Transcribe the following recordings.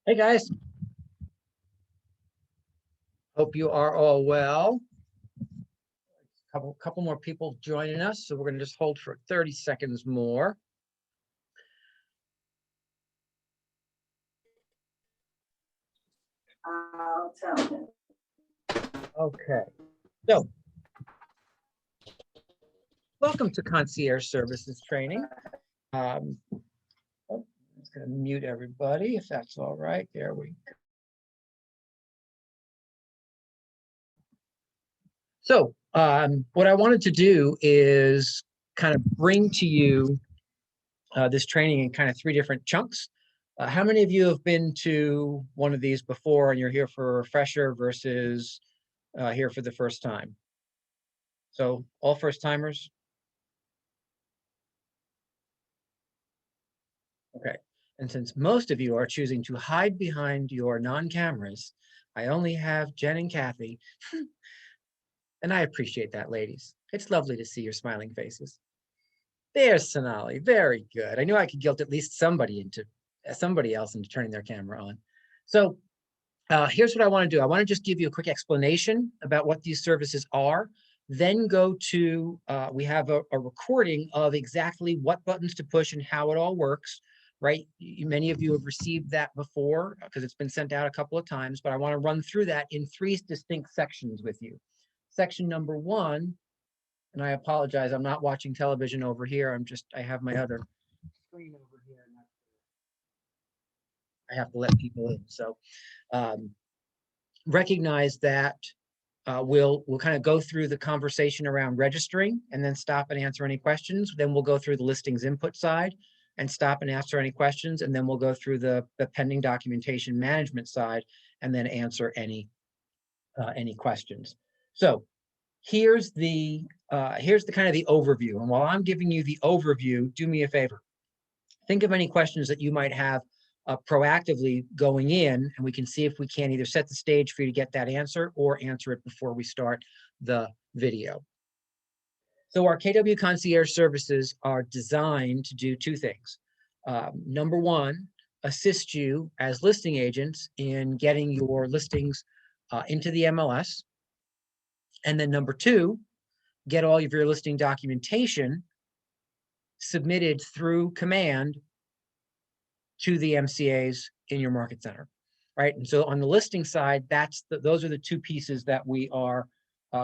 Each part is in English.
Hey guys, hope you are all well. Couple more people joining us, so we're going to just hold for 30 seconds more. I'll tell him. Okay, so welcome to Concierge Services Training. I'm just going to mute everybody if that's all right. There we go. So what I wanted to do is kind of bring to you this training in kind of three different chunks. How many of you have been to one of these before and you're here for a refresher versus here for the first time? So all first timers? Okay. And since most of you are choosing to hide behind your non-cameras, I only have Jen and Kathy. And I appreciate that, ladies. It's lovely to see your smiling faces. There's Sonali. Very good. I knew I could guilt at least somebody else into turning their camera on. So here's what I want to do. I want to just give you a quick explanation about what these services are, then go to, we have a recording of exactly what buttons to push and how it all works, right? Many of you have received that before because it's been sent out a couple of times, but I want to run through that in three distinct sections with you. Section number one, and I apologize, I'm not watching television over here. I have my other screen over here. And I have to let people in. So recognize that we'll kind of go through the conversation around registering and then stop and answer any questions. Then we'll go through the listings input side and stop and answer any questions. And then we'll go through the pending documentation management side and then answer any questions. So here's the kind of the overview. And while I'm giving you the overview, do me a favor. Think of any questions that you might have proactively going in, and we can see if we can either set the stage for you to get that answer or answer it before we start the video. So our KW Concierge services are designed to do two things. Number one, assist you as listing agents in getting your listings into the MLS. And then number two, get all of your listing documentation submitted through command to the MCAs in your market center, right? And so on the listing side, those are the two pieces that we are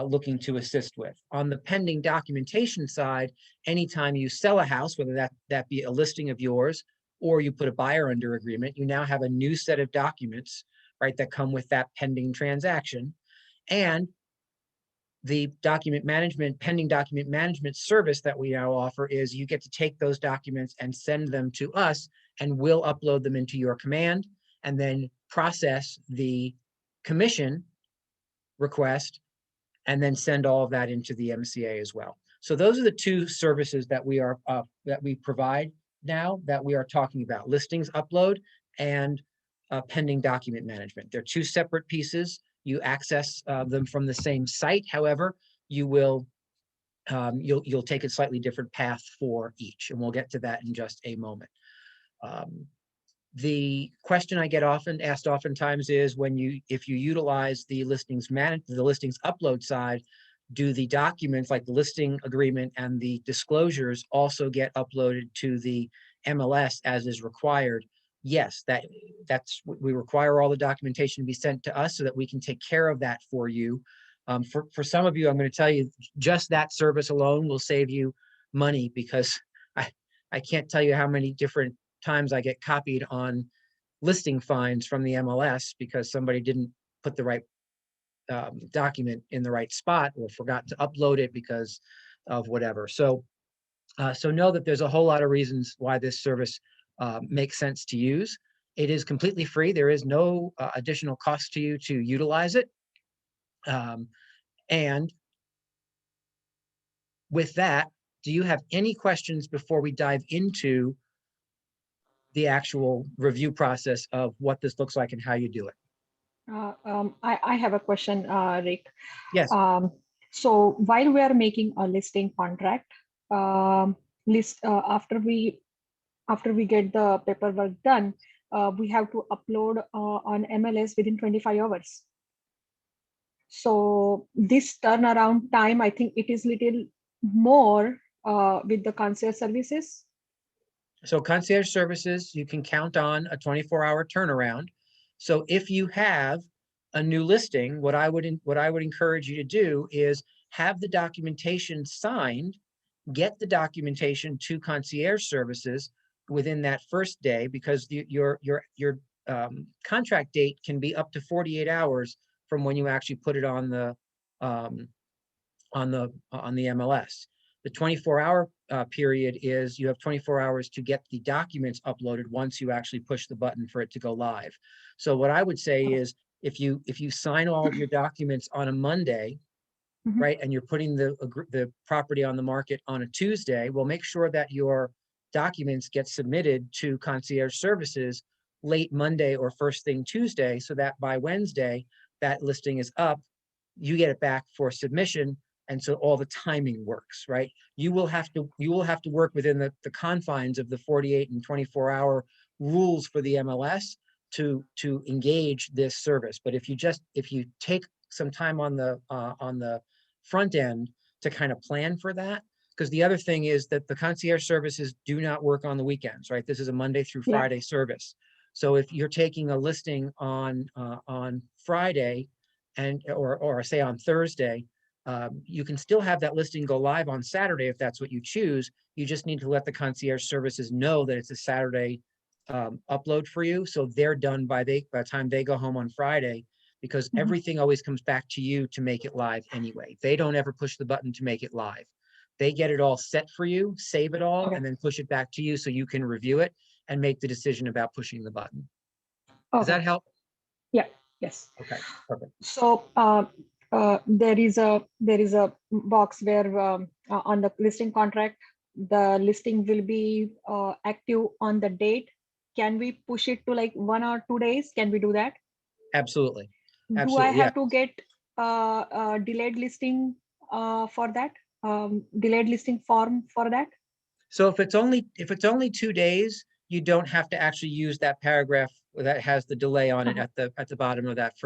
looking to assist with. On the pending documentation side, anytime you sell a house, whether that be a listing of yours or you put a buyer under agreement, you now have a new set of documents, right, that come with that pending transaction. And the pending document management service that we now offer is you get to take those documents and send them to us, and we'll upload them into your command and then process the commission request and then send all of that into the MCA as well. So those are the two services that we provide now that we are talking about: listings upload and pending document management. They're two separate pieces. You access them from the same site. However, you'll take a slightly different path for each, and we'll get to that in just a moment. The question I get asked oftentimes is if you utilize the listings upload side, do the documents like the listing agreement and the disclosures also get uploaded to the MLS as is required? Yes, we require all the documentation to be sent to us so that we can take care of that for you. For some of you, I'm going to tell you, just that service alone will save you money, because I can't tell you how many different times I get copied on listing fines from the MLS because somebody didn't put the right document in the right spot or forgot to upload it because of whatever. So know that there's a whole lot of reasons why this service makes sense to use. It is completely free. There is no additional cost to you to utilize it. And with that, do you have any questions before we dive into the actual review process of what this looks like and how you do it? I have a question, Rick. Yes. So while we are making a listing contract, after we get the paperwork done, we have to upload on MLS within 25 hours. So this turnaround time, I think it is little more with the concierge services. So concierge services, you can count on a 24-hour turnaround. So if you have a new listing, what I would encourage you to do is have the documentation signed, get the documentation to concierge services within that first day, because your contract date can be up to 48 hours from when you actually put it on the MLS. The 24-hour period is you have 24 hours to get the documents uploaded once you actually push the button for it to go live. So what I would say is if you sign all of your documents on a Monday, right, and you're putting the property on the market on a Tuesday, well, make sure that your documents get submitted to concierge services late Monday or first thing Tuesday, so that by Wednesday that listing is up, you get it back for submission, and so all the timing works, right? You will have to work within the confines of the 48 and 24-hour rules for the MLS to engage this service. But if you take some time on the front end to kind of plan for that, because the other thing is that the concierge services do not work on the weekends, right? This is a Monday through Friday service. So if you're taking a listing on Friday or say on Thursday, you can still have that listing go live on Saturday if that's what you choose. You just need to let the concierge services know that it's a Saturday upload for you, so they're done by the time they go home on Friday, because everything always comes back to you to make it live anyway. They don't ever push the button to make it live. They get it all set for you, save it all, and then push it back to you so you can review it and make the decision about pushing the button. Does that help? Yeah. Yes. Okay. Perfect. So there is a box where on the listing contract, the listing will be active on the date. Can we push it to like 1 or 2 days? Can we do that? Absolutely. Do I have Yeah. to get delayed listing for that? Delayed listing form for that? So if it's only 2 days, you don't have to actually use that paragraph that has the delay on it at the bottom of that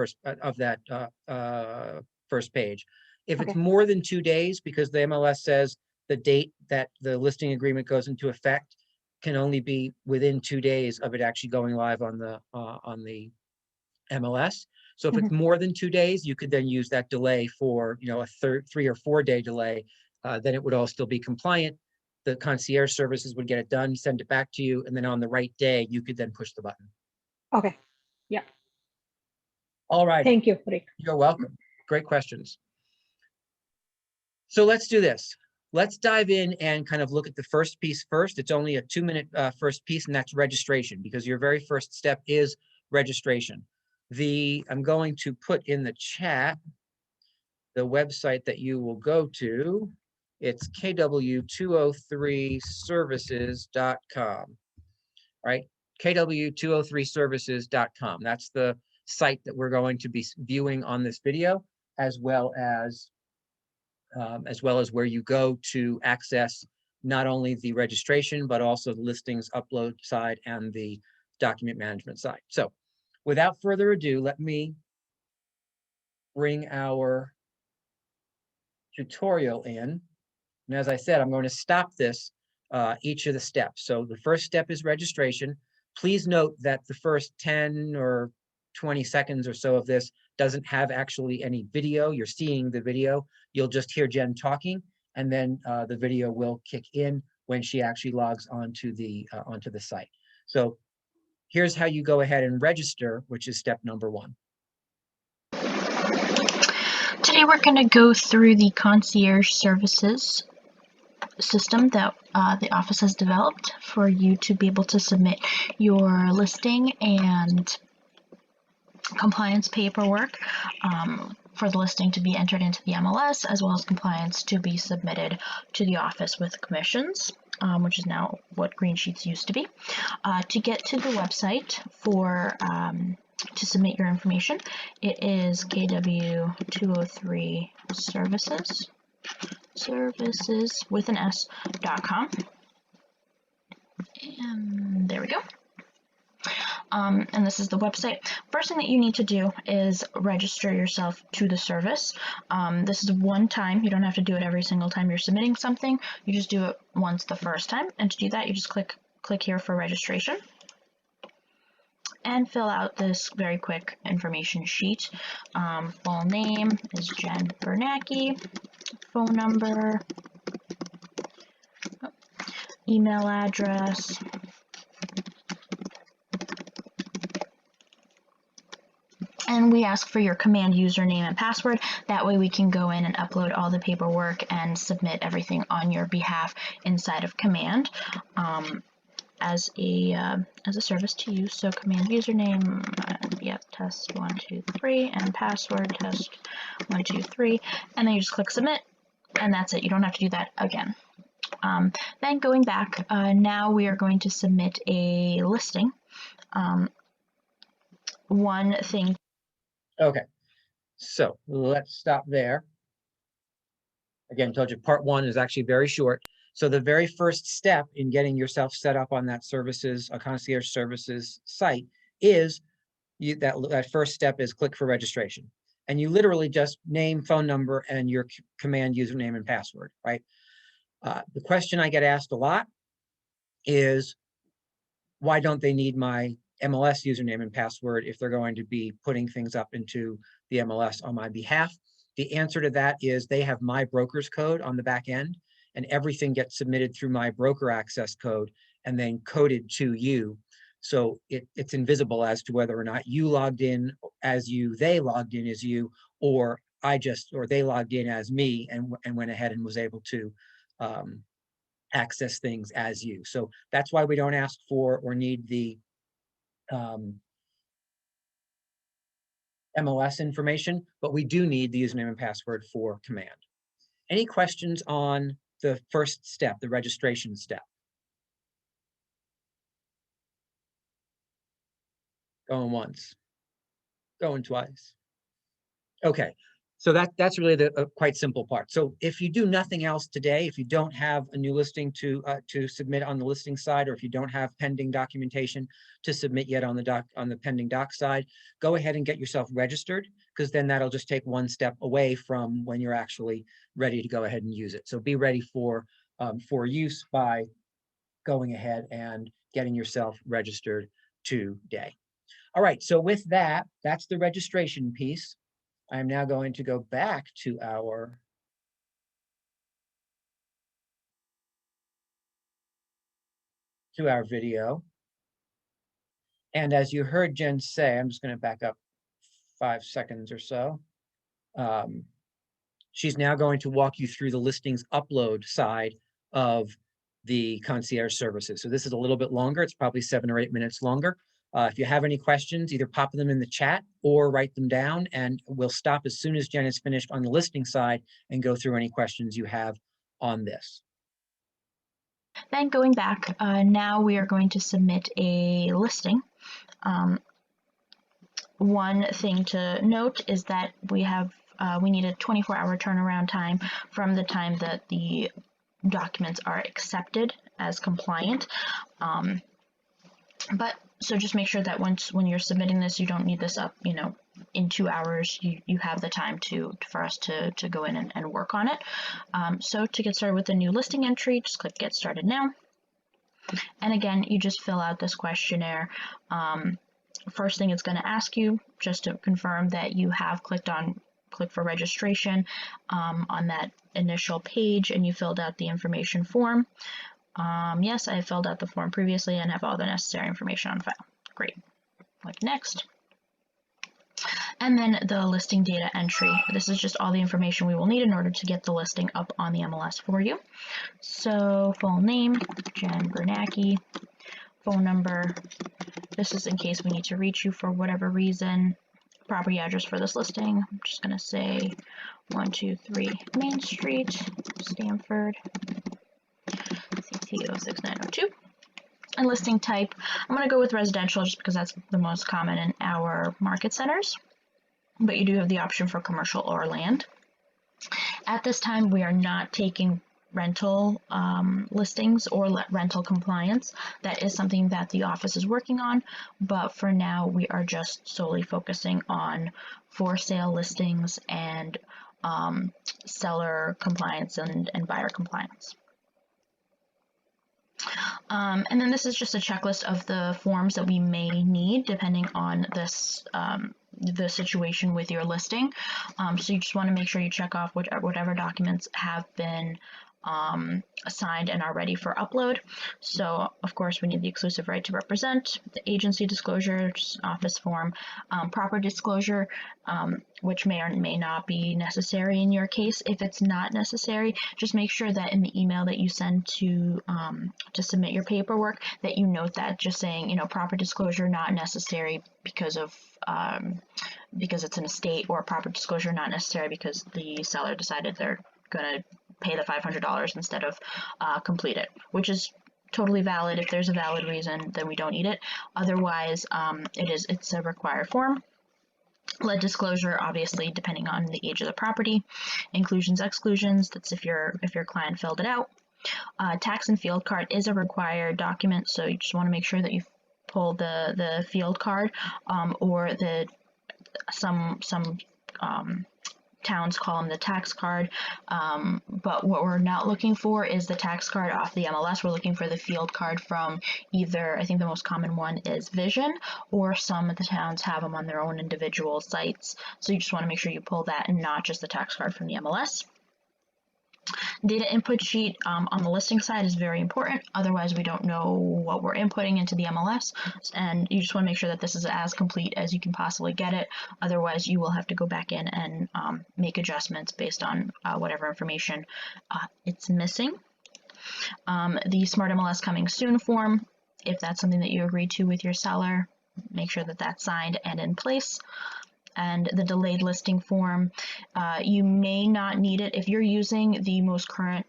first page. If it's more than 2 days, because the MLS says the date that the listing agreement goes into effect can only be within 2 days of it actually going live on the MLS. So if it's more than 2 days, you could then use that delay for a 3 or 4 day delay. Then it would all still be compliant. The concierge services would get it done, send it back to you, and then on the right day, you could then push the button. Okay. Yeah. All right. Thank you, Rick. You're welcome. Great questions. So let's do this. Let's dive in and kind of look at the first piece first. It's only a 2-minute first piece, and that's registration, because your very first step is registration. I'm going to put in the chat the website that you will go to. It's kw203services.com, right? kw203services.com. That's the site that we're going to be viewing on this video, as well as where you go to access not only the registration, but also the listings upload side and the document management side. So without further ado, let me bring our tutorial in. And as I said, I'm going to stop this each of the steps. So the first step is registration. Please note that the first 10 or 20 seconds or so of this doesn't have actually any video. You're seeing the video. You'll just hear Jen talking, and then the video will kick in when she actually logs onto the site. So here's how you go ahead and register, which is step number 1. Today we're going to go through the concierge services system that the office has developed for you to be able to submit your listing and compliance paperwork for the listing to be entered into the MLS, as well as compliance to be submitted to the office with commissions, which is now what green sheets used to be. To get to the website for to submit your information, it is kw203 services with an s.com, and there we go. and this is the website. First thing that you need to do is register yourself to the service. This is one time. You don't have to do it every single time you're submitting something. You just do it once the first time. And to do that, you just click here for registration and fill out this very quick information sheet. Full name is Jen Bernacki. Phone number, email address, and we ask for your command username and password. That way we can go in and upload all the paperwork and submit everything on your behalf inside of command as a service to use. So command username, yep, test 1 2 3, and password test 1 2 3, and then you just click submit, and that's it. You don't have to do that again. Then going back, now we are going to submit a listing. One thing. Okay, so let's stop there. Again, told you part 1 is actually very short. So the very first step in getting yourself set up on that services, a concierge services site is that first step is click for registration. And you literally just name, phone number, and your command username and password, right? The question I get asked a lot is, why don't they need my MLS username and password if they're going to be putting things up into the MLS on my behalf? The answer to that is they have my broker's code on the back end, and everything gets submitted through my broker access code and then coded to you. So it's invisible as to whether or not you logged in as you, they logged in as you, or they logged in as me and went ahead and was able to access things as you. So that's why we don't ask for or need the MLS information, but we do need the username and password for command. Any questions on the first step, the registration step? Going once, going twice. Okay, so that's really the quite simple part. So if you do nothing else today, if you don't have a new listing to submit on the listing side, or if you don't have pending documentation to submit yet on the pending doc side, go ahead and get yourself registered, because then that'll just take one step away from when you're actually ready to go ahead and use it. So be ready for use by going ahead and getting yourself registered today. All right, so with that, that's the registration piece. I'm now going to go back to our video. And as you heard Jen say, I'm just going to back up 5 seconds or so. She's now going to walk you through the listings upload side of the concierge services. So this is a little bit longer. It's probably 7 or 8 minutes longer. If you have any questions, either pop them in the chat or write them down, and we'll stop as soon as Jen is finished on the listing side and go through any questions you have on this. Then going back, now we are going to submit a listing. One thing to note is that we need a 24-hour turnaround time from the time that the documents are accepted as compliant. So just make sure that when you're submitting this, you don't need this up, in 2 hours. You have the time for us to go in and work on it. So to get started with a new listing entry, just click Get Started Now. And again, you just fill out this questionnaire. First thing it's going to ask you, just to confirm that you have click for registration on that initial page, and you filled out the information form. Yes, I filled out the form previously and have all the necessary information on file. Great. Click Next. And then the listing data entry. This is just all the information we will need in order to get the listing up on the MLS for you. So full name, Jen Bernacki, phone number. This is in case we need to reach you for whatever reason. Property address for this listing. I'm just going to say 123 Main Street, Stamford, CT 06902. And listing type, I'm going to go with residential just because that's the most common in our market centers, but you do have the option for commercial or land. At this time, we are not taking rental listings or rental compliance. That is something that the office is working on, but for now we are just solely focusing on for sale listings and seller compliance and buyer compliance. And then this is just a checklist of the forms that we may need depending on this the situation with your listing. So you just want to make sure you check off whatever documents have been assigned and are ready for upload. So of course we need the exclusive right to represent, the agency disclosure, just office form, proper disclosure, which may or may not be necessary in your case. If it's not necessary, just make sure that in the email that you send to submit your paperwork that you note that, just saying, you know, proper disclosure not necessary because of because it's an estate, or proper disclosure not necessary because the seller decided they're gonna pay the $500 instead of complete it, which is totally valid. If there's a valid reason, then we don't need it. Otherwise, it's a required form. Lead disclosure, obviously, depending on the age of the property. Inclusions, exclusions, that's if your client filled it out. Tax and field card is a required document, so you just want to make sure that you pull the field card, or some towns call them the tax card, but what we're not looking for is the tax card off the MLS. We're looking for the field card from either, I think the most common one is Vision, or some of the towns have them on their own individual sites. So you just want to make sure you pull that and not just the tax card from the MLS. Data input sheet on the listing side is very important. Otherwise, we don't know what we're inputting into the MLS, and you just want to make sure that this is as complete as you can possibly get it. Otherwise, you will have to go back in and make adjustments based on whatever information it's missing. The Smart MLS Coming Soon form, if that's something that you agree to with your seller, make sure that that's signed and in place. And the delayed listing form, you may not need it if you're using the most current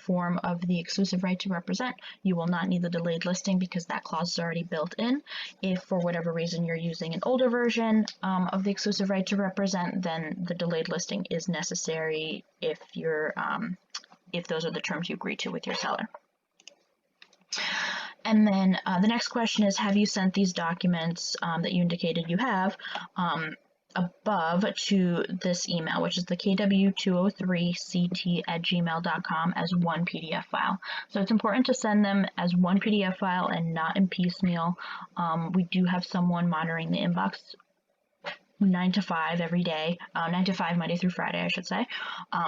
form of the exclusive right to represent. You will not need the delayed listing because that clause is already built in. If for whatever reason you're using an older version of the exclusive right to represent, then the delayed listing is necessary if you're if those are the terms you agree to with your seller. And then the next question is, have you sent these documents that you indicated you have above to this email, which is the kw203ct@gmail.com, as one PDF file. So it's important to send them as one PDF file and not in piecemeal. We do have someone monitoring the inbox 9 to 5 every day, 9 to 5 Monday through Friday, I should say.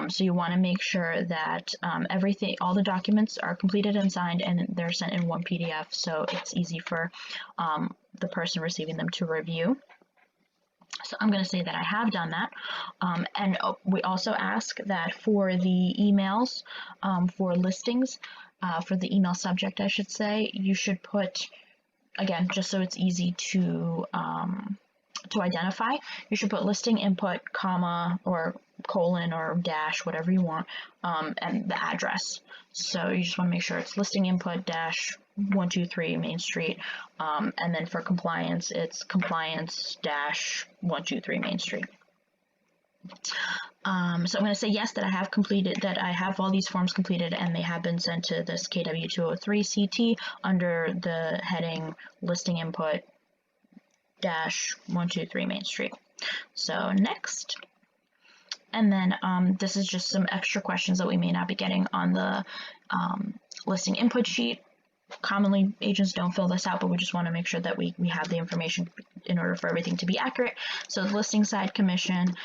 So you want to make sure that everything, all the documents are completed and signed, and they're sent in one PDF, so it's easy for the person receiving them to review. So I'm going to say that I have done that. And we also ask that for the emails, for listings, for the email subject, I should say, you should put, again, just so it's easy to identify, you should put listing input, comma, or colon, or dash, whatever you want, and the address. So you just want to make sure it's listing input dash 123 Main Street, and then for compliance, it's compliance dash 123 Main Street. So I'm going to say yes, that I have completed, that I have all these forms completed, and they have been sent to this KW203CT under the heading listing input dash 123 Main Street. So next. And then this is just some extra questions that we may not be getting on the listing input sheet. Commonly, agents don't fill this out, but we just want to make sure that we have the information in order for everything to be accurate. So the listing side commission,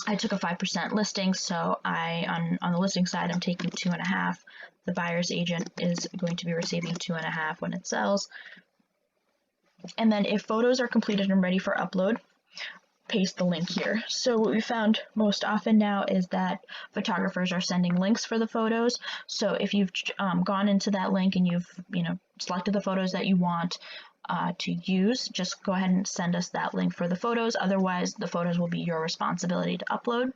I took a 5% listing, so on the listing side, I'm taking 2.5. The buyer's agent is going to be receiving 2.5 when it sells. And then if photos are completed and ready for upload, paste the link here. So what we found most often now is that photographers are sending links for the photos. So if you've gone into that link and you've selected the photos that you want to use, just go ahead and send us that link for the photos. Otherwise, the photos will be your responsibility to upload.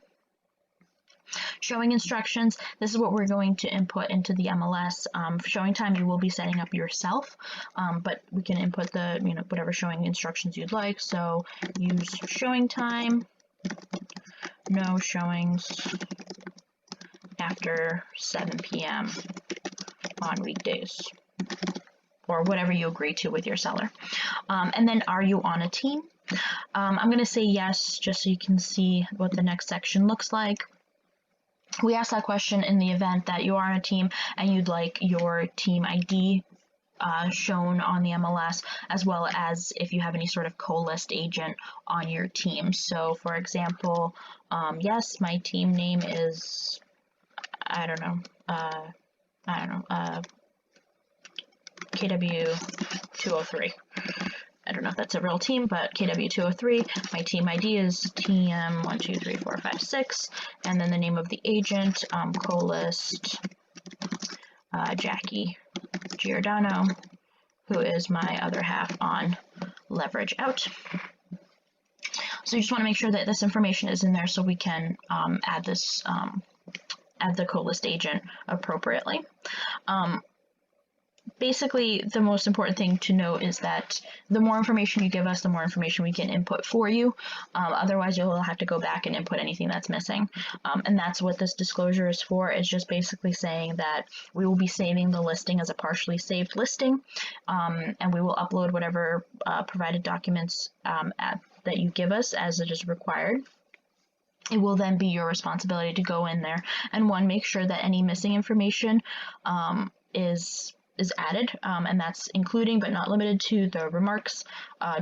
Showing instructions, this is what we're going to input into the MLS. Showing time you will be setting up yourself, but we can input the whatever showing instructions you'd like. So use showing time, no showings after 7 p.m. on weekdays, or whatever you agree to with your seller. And then, are you on a team? I'm going to say yes, just so you can see what the next section looks like. We ask that question in the event that you are on a team and you'd like your team ID shown on the MLS, as well as if you have any sort of co-list agent on your team. So, for example, yes, my team name is, I don't know, KW203. I don't know if that's a real team, but KW203. My team ID is TM123456, and then the name of the agent, co-list Jackie Giordano, who is my other half on Leverage Out. So you just want to make sure that this information is in there so we can add this, add the co-list agent appropriately. Basically, the most important thing to note is that the more information you give us, the more information we can input for you. Otherwise, you'll have to go back and input anything that's missing. And that's what this disclosure is for. It's just basically saying that we will be saving the listing as a partially saved listing, and we will upload whatever provided documents that you give us as it is required. It will then be your responsibility to go in there and make sure that any missing information is added, and that's including but not limited to the remarks,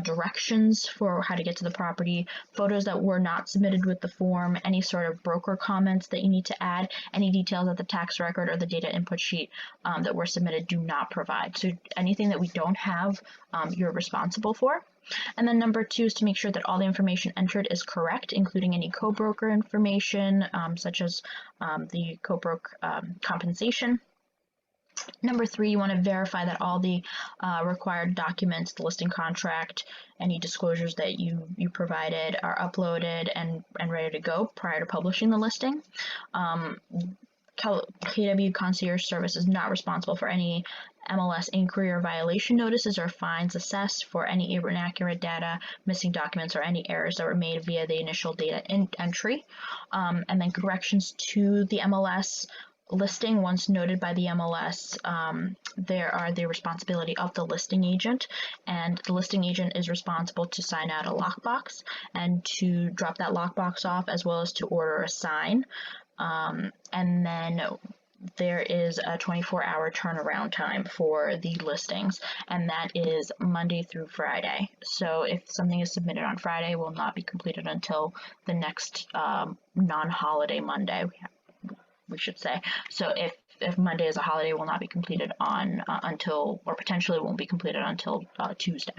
directions for how to get to the property, photos that were not submitted with the form, any sort of broker comments that you need to add, any details that the tax record or the data input sheet that were submitted do not provide. So anything that we don't have, you're responsible for. And then number 2 is to make sure that all the information entered is correct, including any co-broker information, such as the co-broke compensation. Number 3, you want to verify that all the required documents, the listing contract, any disclosures that you provided are uploaded and ready to go prior to publishing the listing. KW Concierge Service is not responsible for any MLS inquiry or violation notices or fines assessed for any inaccurate data, missing documents, or any errors that were made via the initial data entry. And then corrections to the MLS listing, once noted by the MLS, there are the responsibility of the listing agent, and the listing agent is responsible to sign out a lockbox and to drop that lockbox off, as well as to order a sign. And then there is a 24-hour turnaround time for the listings, and that is Monday through Friday. So if something is submitted on Friday, it will not be completed until the next non-holiday Monday, we should say. So if Monday is a holiday, it will not be completed on until, or potentially won't be completed until Tuesday.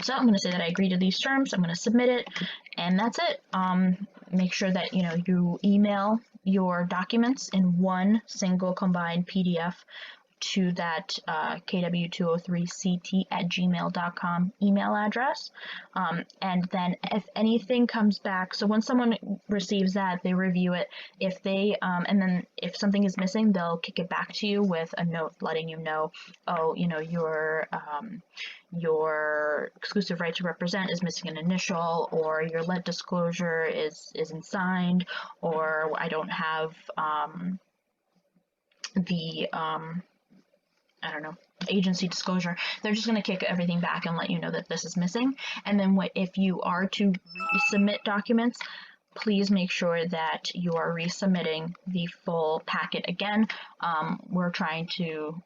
So I'm going to say that I agree to these terms. I'm going to submit it, and that's it. Make sure that you email your documents in one single combined PDF to that kw203ct@gmail.com email address. And then if anything comes back, so when someone receives that, they review it. If they, and then if something is missing, they'll kick it back to you with a note letting you know, oh, your exclusive right to represent is missing an initial, or your lead disclosure isn't signed, or I don't have agency disclosure. They're just going to kick everything back and let you know that this is missing. And then if you are to submit documents, please make sure that you are resubmitting the full packet again. We're trying to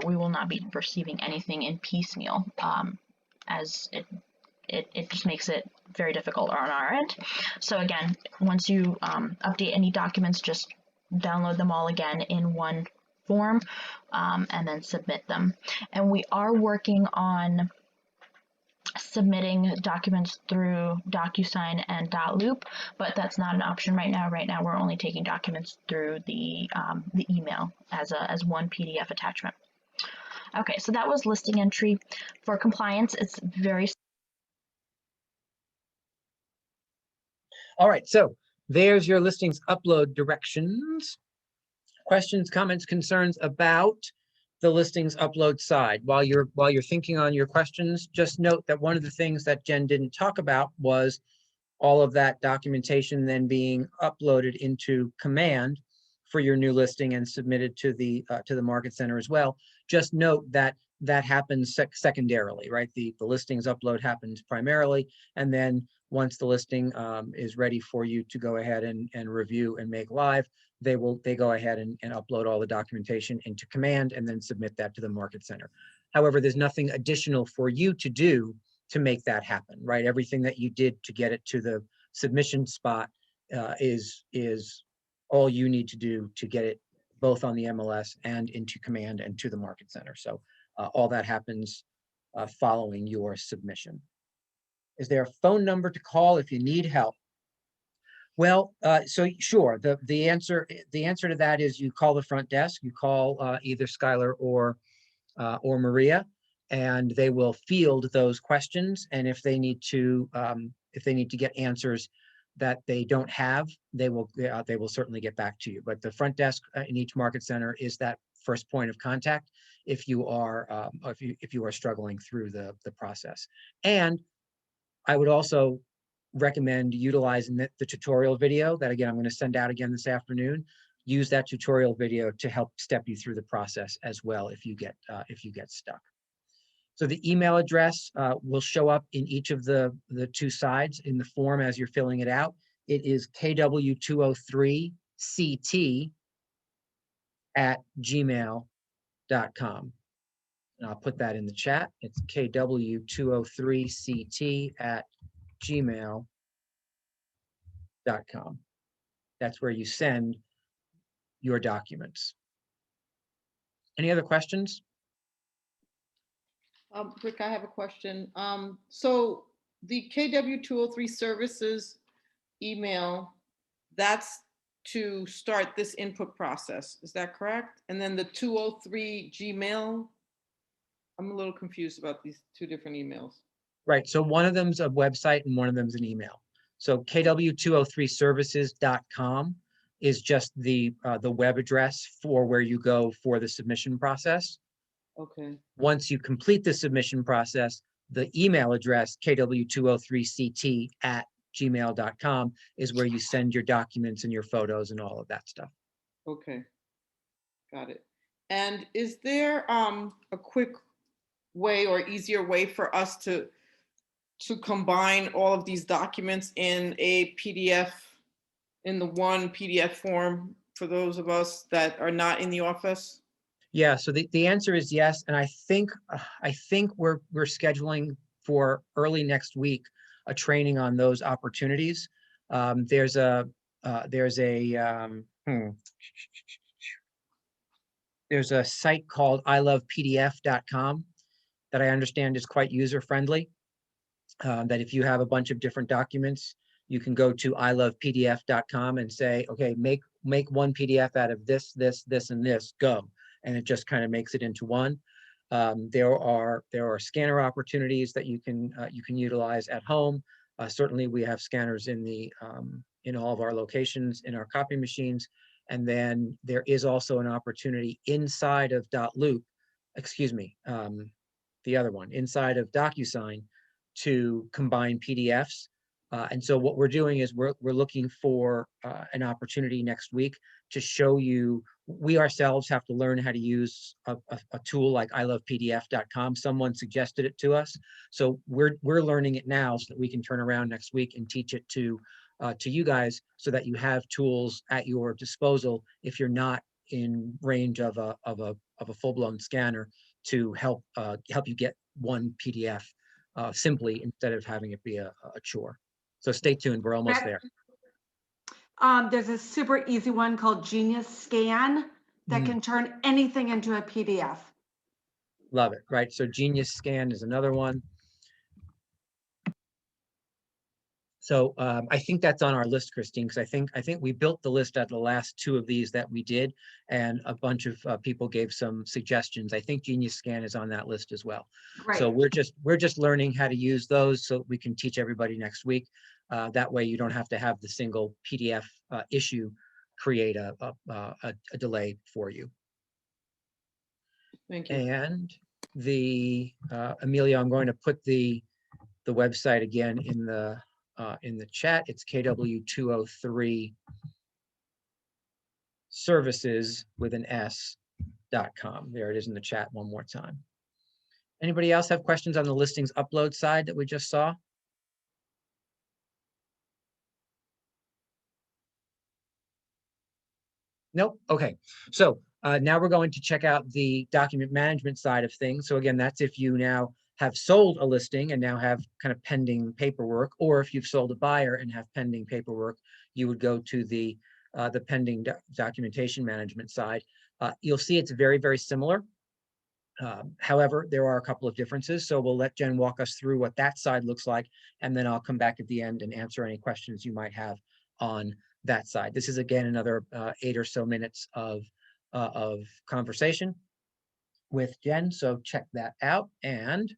we will not be receiving anything in piecemeal, as it just makes it very difficult on our end. So again, once you update any documents, just download them all again in one form, and then submit them. And we are working on submitting documents through DocuSign and .loop, but that's not an option right now. Right now, we're only taking documents through the email as one PDF attachment. Okay, so that was listing entry. For compliance, it's very. All right, so there's your listings upload directions. Questions, comments, concerns about the listings upload side. While you're thinking on your questions, just note that one of the things that Jen didn't talk about was all of that documentation then being uploaded into Command for your new listing and submitted to the Market Center as well. Just note that that happens secondarily, right? The listings upload happens primarily, and then once the listing is ready for you to go ahead and review and make live, they go ahead and upload all the documentation into Command and then submit that to the Market Center. However, there's nothing additional for you to do to make that happen, right? Everything that you did to get it to the submission spot is all you need to do to get it both on the MLS and into Command and to the Market Center. So all that happens following your submission. Is there a phone number to call if you need help? Well, so sure. The answer to that is you call the front desk. You call either Skylar or Maria, and they will field those questions. And if they need to get answers that they don't have, they will certainly get back to you. But the front desk in each Market Center is that first point of contact if you are struggling through the process. And I would also recommend utilizing the tutorial video that, again, I'm going to send out again this afternoon. Use that tutorial video to help step you through the process as well if you get stuck. So the email address will show up in each of the two sides in the form as you're filling it out. It is kw203ct@gmail.com. And I'll put that in the chat. It's kw203ct@gmail.com. That's where you send your documents. Any other questions? Rick, I have a question. So the KW203 services email, that's to start this input process. Is that correct? And then the 203 Gmail, I'm a little confused about these two different emails. Right. So one of them's a website and one of them's an email. So kw203services.com is just the web address for where you go for the submission process. Okay. Once you complete the submission process, the email address, kw203ct@gmail.com, is where you send your documents and your photos and all of that stuff. Okay. Got it. And is there a quick way or easier way for us to combine all of these documents in a PDF, in the one PDF form for those of us that are not in the office? Yeah, so the answer is yes, and I think we're scheduling for early next week a training on those opportunities. There's a site called ilovepdf.com that I understand is quite user friendly. That if you have a bunch of different documents, you can go to ilovepdf.com and say, okay, make one PDF out of this, and this, go. And it just kind of makes it into one. There are scanner opportunities that you can utilize at home. Certainly, we have scanners in all of our locations in our copy machines, and then there is also an opportunity inside of .loop, the other one inside of DocuSign to combine PDFs. And so what we're doing is we're looking for an opportunity next week to show you. We ourselves have to learn how to use a tool like ilovepdf.com. Someone suggested it to us, so we're learning it now so that we can turn around next week and teach it to you guys, so that you have tools at your disposal if you're not in range of a full-blown scanner to help you get one PDF simply, instead of having it be a chore. So stay tuned, we're almost there. There's a super easy one called Genius Scan that can turn anything into a PDF. Love it, right? So Genius Scan is another one. So I think that's on our list, Christine, because I think we built the list at the last two of these that we did, and a bunch of people gave some suggestions. I think Genius Scan is on that list as well. Great. So we're just learning how to use those so we can teach everybody next week. That way you don't have to have the single PDF issue create a delay for you. Thank you. And Amelia, I'm going to put the website again in the in the chat. It's KW203 services with an S.com. There it is in the chat one more time. Anybody else have questions on the listings upload side that we just saw? Nope. Okay. So now we're going to check out the document management side of things. So again, that's if you now have sold a listing and now have kind of pending paperwork, or if you've sold a buyer and have pending paperwork, you would go to the pending documentation management side. You'll see it's very, very similar. However, there are a couple of differences. So we'll let Jen walk us through what that side looks like, and then I'll come back at the end and answer any questions you might have on that side. This is again another 8 or so minutes of conversation with Jen. So check that out, and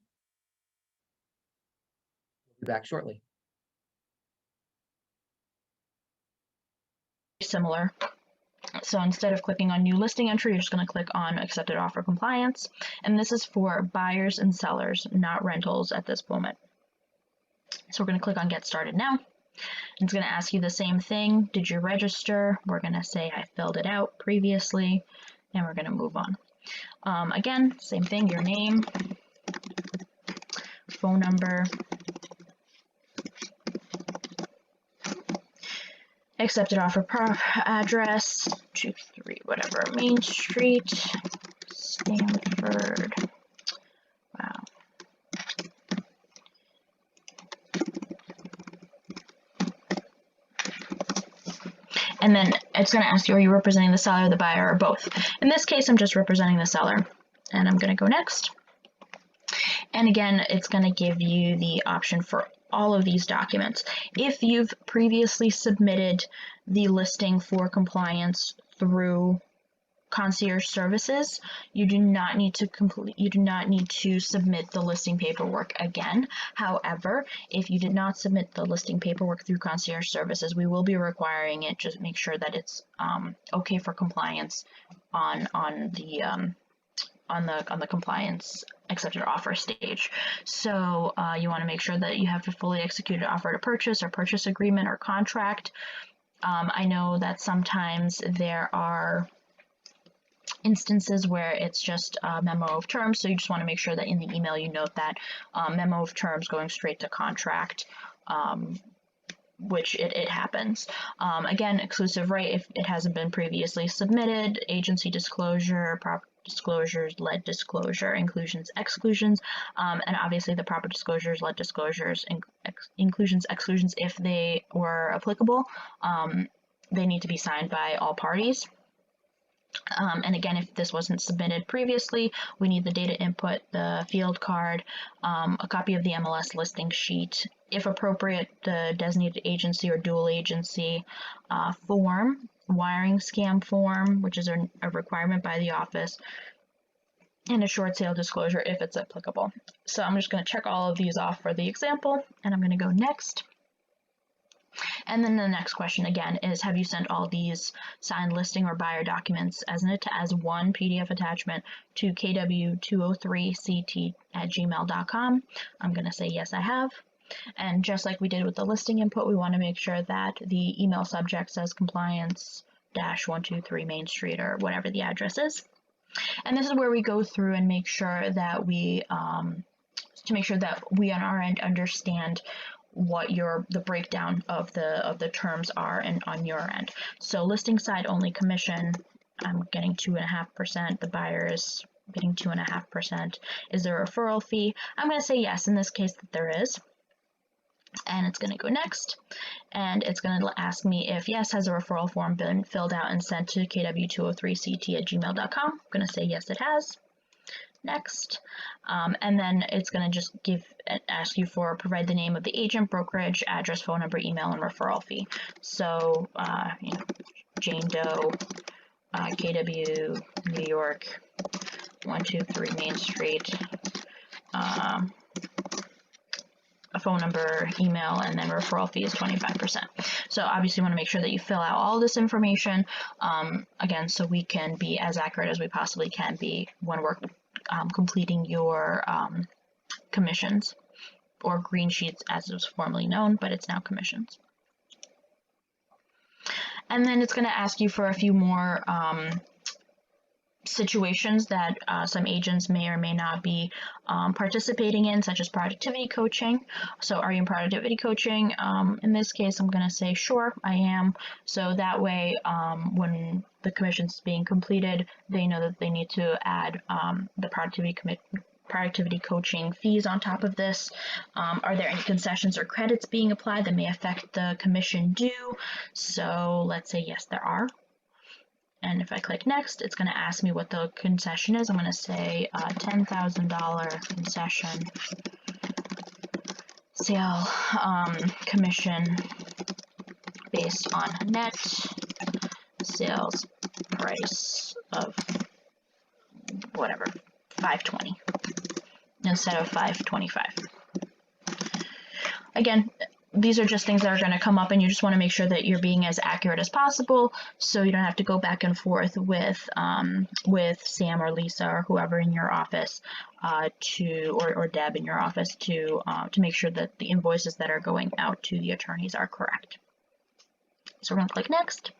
we'll be back shortly. Similar. So instead of clicking on new listing entry, you're just going to click on accepted offer compliance. And this is for buyers and sellers, not rentals at this moment. So we're going to click on get started now. It's going to ask you the same thing. Did you register? We're going to say I filled it out previously, and we're going to move on. Again, same thing, your name, phone number, accepted offer address, 23 whatever, Main Street, Stanford. Wow. And then it's going to ask you, are you representing the seller, the buyer, or both? In this case, I'm just representing the seller. And I'm going to go next. And again, it's going to give you the option for all of these documents. If you've previously submitted the listing for compliance through Concierge services, you do not need to submit the listing paperwork again. However, if you did not submit the listing paperwork through Concierge services, we will be requiring it. Just make sure that it's okay for compliance on the compliance accepted offer stage. So you want to make sure that you have a fully executed offer to purchase or purchase agreement or contract. I know that sometimes there are instances where it's just a memo of terms, so you just want to make sure that in the email you note that memo of terms going straight to contract, which it happens. Again, exclusive right if it hasn't been previously submitted, agency disclosure, proper disclosures, lead disclosure, inclusions, exclusions, and obviously the proper disclosures, lead disclosures, inclusions, exclusions, if they were applicable, they need to be signed by all parties. And again, if this wasn't submitted previously, we need the data input, the field card, a copy of the MLS listing sheet, if appropriate, the designated agency or dual agency form, wiring scam form, which is a requirement by the office, and a short sale disclosure if it's applicable. So I'm just going to check all of these off for the example, and I'm going to go next. And then the next question again is, have you sent all these signed listing or buyer documents as one PDF attachment to kw203ct@gmail.com? I'm going to say yes, I have. And just like we did with the listing input, we want to make sure that the email subject says compliance-123 Main Street or whatever the address is. And this is where we go through and make sure that we on our end understand what the breakdown of the terms are and on your end. So listing side only commission, I'm getting 2.5%. The buyer is getting 2.5%. Is there a referral fee? I'm going to say yes in this case that there is. And it's going to go next. And it's going to ask me if yes, has a referral form been filled out and sent to kw203ct@gmail.com. I'm going to say yes, it has. Next, and then it's going to just ask you for provide the name of the agent, brokerage, address, phone number, email, and referral fee. So, Jane Doe, KW, New York, 123 Main Street, a phone number, email, and then referral fee is 25%. So obviously you want to make sure that you fill out all this information, again, so we can be as accurate as we possibly can be when we're completing your commissions. or green sheets as it was formerly known, but it's now commissions. And then it's going to ask you for a few more situations that some agents may or may not be participating in, such as productivity coaching. So are you in productivity coaching? In this case, I'm going to say, sure, I am. So that way, when the commission's being completed, they know that they need to add the productivity coaching fees on top of this. Are there any concessions or credits being applied that may affect the commission due? So let's say yes, there are. And if I click next, it's going to ask me what the concession is. I'm going to say $10,000 concession sale commission based on net sales price of whatever, $520 instead of $525. Again, these are just things that are going to come up, and you just want to make sure that you're being as accurate as possible, so you don't have to go back and forth with Sam or Lisa or whoever in your office or Deb in your office to make sure that the invoices that are going out to the attorneys are correct. So we're going to click next.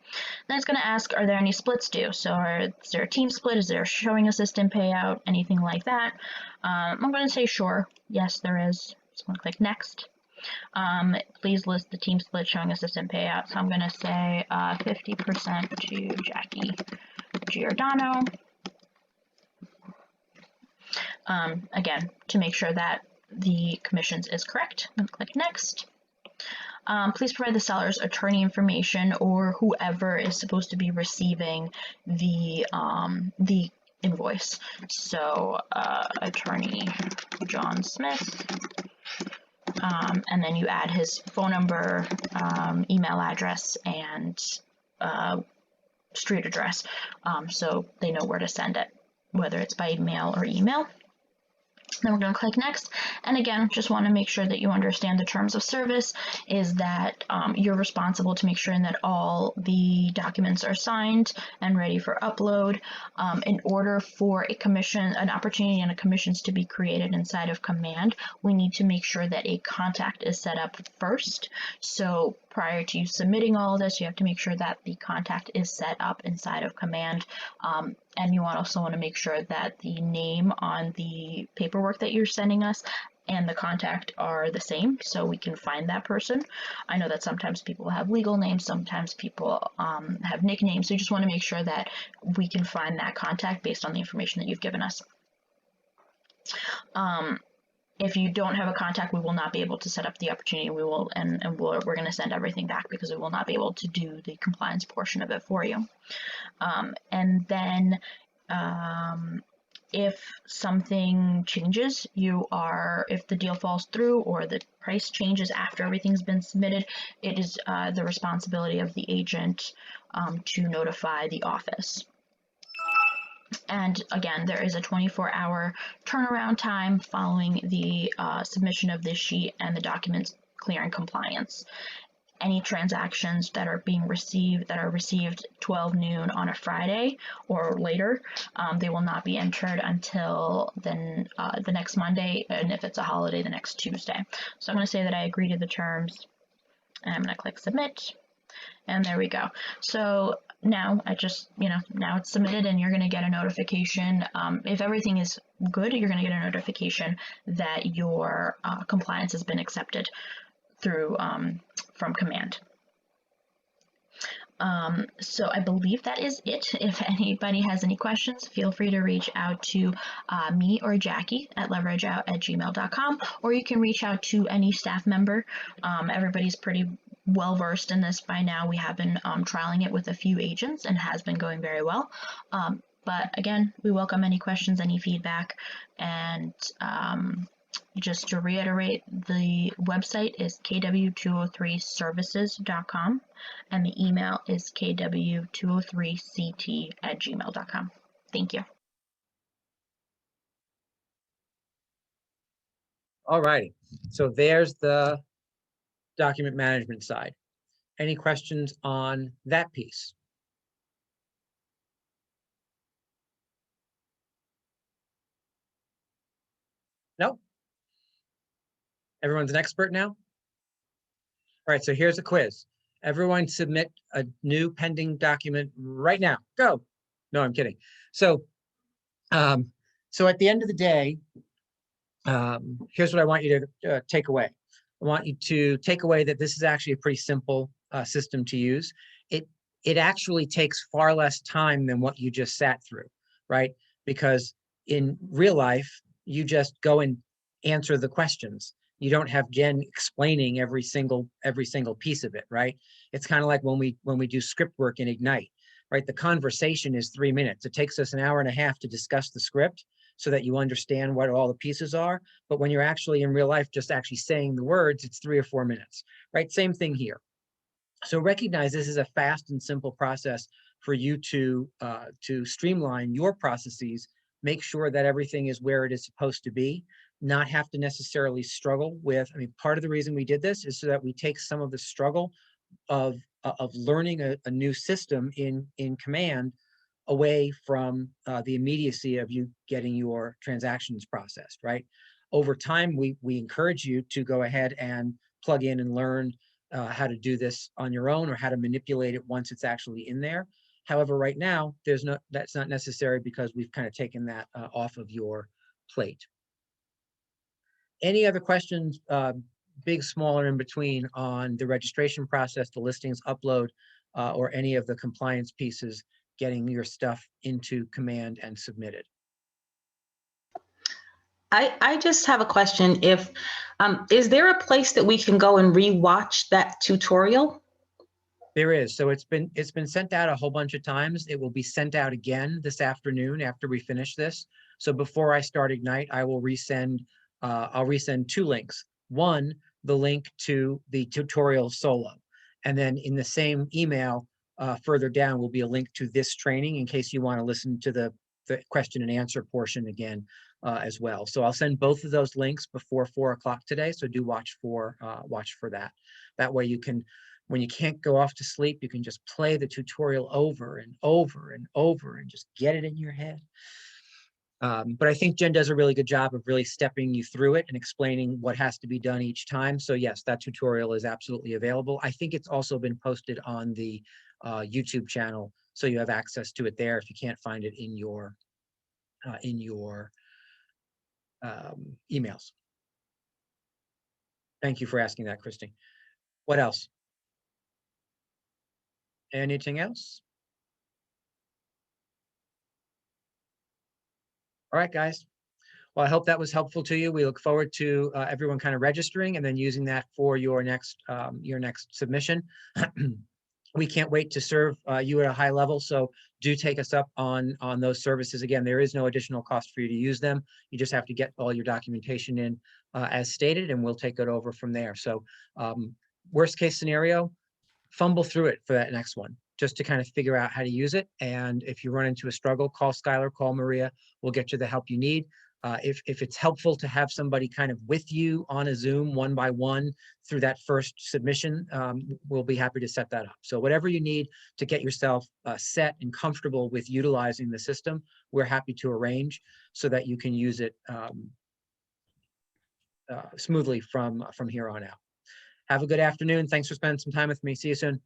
Then it's going to ask, are there any splits due? So is there a team split? Is there a showing assistant payout? Anything like that? I'm going to say sure. Yes, there is. So I'm going to click next. Please list the team split showing assistant payout. So I'm going to say 50% to Jackie Giordano. Again, to make sure that the commissions is correct, I'm going to click next. Please provide the seller's attorney information or whoever is supposed to be receiving the invoice. So attorney John Smith. And then you add his phone number, email address, and street address, so they know where to send it, whether it's by mail or email. Then we're going to click next, and again, just want to make sure that you understand the terms of service is that you're responsible to make sure that all the documents are signed and ready for upload. In order for an opportunity and a commissions to be created inside of Command, we need to make sure that a contact is set up first. So prior to you submitting all of this, you have to make sure that the contact is set up inside of Command. And you also want to make sure that the name on the paperwork that you're sending us and the contact are the same, so we can find that person. I know that sometimes people have legal names, sometimes people have nicknames, so you just want to make sure that we can find that contact based on the information that you've given us. If you don't have a contact, we will not be able to set up the opportunity. We will, we're going to send everything back because we will not be able to do the compliance portion of it for you. And then if something changes, if the deal falls through or the price changes after everything's been submitted, it is the responsibility of the agent to notify the office. And again, there is a 24-hour turnaround time following the submission of this sheet and the documents clearing compliance. Any transactions that are received 12 noon on a Friday or later, they will not be entered until then the next Monday, and if it's a holiday, the next Tuesday. So I'm going to say that I agree to the terms, and I'm going to click submit, and there we go. So now now it's submitted, and you're going to get a notification. If everything is good, you're going to get a notification that your compliance has been accepted through from Command. So I believe that is it. If anybody has any questions, feel free to reach out to me or Jackie at leverageout@gmail.com, or you can reach out to any staff member. Everybody's pretty well versed in this by now. We have been trialing it with a few agents and has been going very well. But again, we welcome any questions, any feedback, and just to reiterate, the website is kw203services.com and the email is kw203ct@gmail.com. Thank you. All righty. So there's the document management side. Any questions on that piece? No? Everyone's an expert now? All right, so here's a quiz. Everyone submit a new pending document right now. Go. No, I'm kidding. So, so at the end of the day, here's what I want you to take away. I want you to take away that this is actually a pretty simple system to use. It actually takes far less time than what you just sat through, right? Because in real life, you just go and answer the questions. You don't have Jen explaining every single piece of it, right? It's kind of like when we do script work in Ignite, right? The conversation is 3 minutes. It takes us an hour and a half to discuss the script so that you understand what all the pieces are. But when you're actually in real life, just actually saying the words, it's 3 or 4 minutes, right? Same thing here. So recognize this is a fast and simple process for you to streamline your processes, make sure that everything is where it is supposed to be, not have to necessarily struggle with, I mean, part of the reason we did this is so that we take some of the struggle of learning a new system in Command away from the immediacy of you getting your transactions processed, right? Over time, we encourage you to go ahead and plug in and learn how to do this on your own or how to manipulate it once it's actually in there. However, right now, that's not necessary because we've kind of taken that off of your plate. Any other questions, big, small, or in between on the registration process, the listings upload, or any of the compliance pieces, getting your stuff into Command and submitted? I just have a question. If is there a place that we can go and rewatch that tutorial? There is. So it's been sent out a whole bunch of times. It will be sent out again this afternoon after we finish this. So before I start Ignite, I will resend. I'll resend 2 links. One, the link to the tutorial solo, and then in the same email further down will be a link to this training in case you want to listen to the question and answer portion again as well. So I'll send both of those links before 4 o'clock today. So do watch for that. That way you can, when you can't go off to sleep, you can just play the tutorial over and over and over and just get it in your head. But I think Jen does a really good job of really stepping you through it and explaining what has to be done each time. So yes, that tutorial is absolutely available. I think it's also been posted on the YouTube channel, so you have access to it there if you can't find it in your emails. Thank you for asking that, Christy. What else? Anything else? All right, guys. Well, I hope that was helpful to you. We look forward to everyone kind of registering and then using that for your next submission. We can't wait to serve you at a high level. So do take us up on those services. Again, there is no additional cost for you to use them. You just have to get all your documentation in as stated, and we'll take it over from there. So worst case scenario, fumble through it for that next one, just to kind of figure out how to use it. And if you run into a struggle, call Skylar, call Maria. We'll get you the help you need. If it's helpful to have somebody kind of with you on a Zoom one by one through that first submission, we'll be happy to set that up. So whatever you need to get yourself set and comfortable with utilizing the system, we're happy to arrange so that you can use it smoothly from here on out. Have a good afternoon. Thanks for spending some time with me. See you soon.